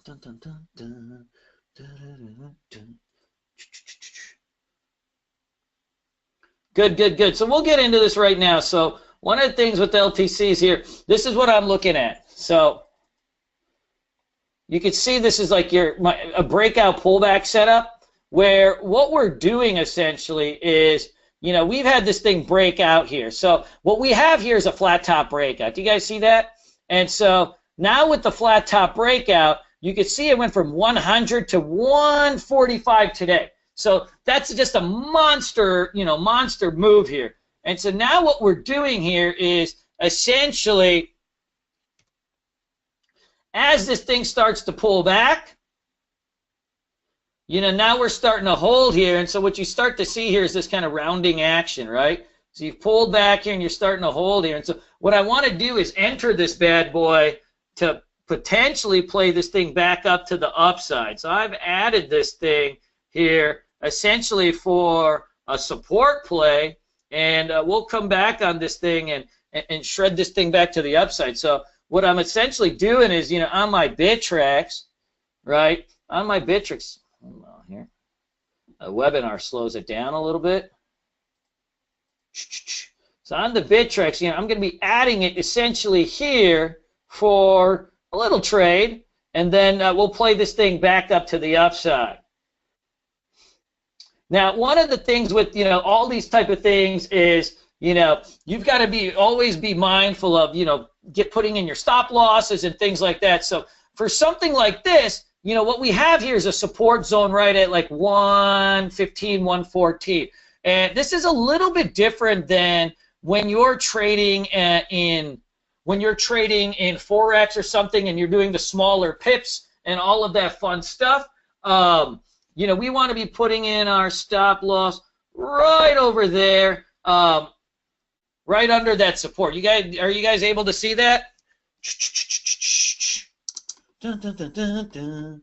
Dun, dun, dun, dun, dun, dun. Good, good, good. So we'll get into this right now. So one of the things with the LTCs here, this is what I'm looking at. So you can see this is like a breakout pullback setup, where what we're doing essentially is, we've had this thing break out here. So what we have here is a flat top breakout. Do you guys see that? And so now with the flat top breakout, you can see it went from 100 to 145 today. So that's just a monster, monster move here. And so now what we're doing here is essentially, as this thing starts to pull back, now we're starting to hold here. And so what you start to see here is this kind of rounding action, right? So you've pulled back here and you're starting to hold here. And so what I want to do is enter this bad boy to potentially play this thing back up to the upside. So I've added this thing here essentially for a support play, and we'll come back on this thing and shred this thing back to the upside. So what I'm essentially doing is, on my Bittrex, right, on my Bittrex, here, a webinar slows it down a little bit. So on the Bittrex, I'm going to be adding it essentially here for a little trade, and then we'll play this thing back up to the upside. Now, one of the things with, all these type of things is, you've got to always be mindful of, putting in your stop losses and things like that. So for something like this, what we have here is a support zone right at like 115, 114. And this is a little bit different than when you're trading in Forex or something, and you're doing the smaller pips and all of that fun stuff. We want to be putting in our stop loss right over there, right under that support. Are you guys able to see that? Dun, dun, dun, dun, dun.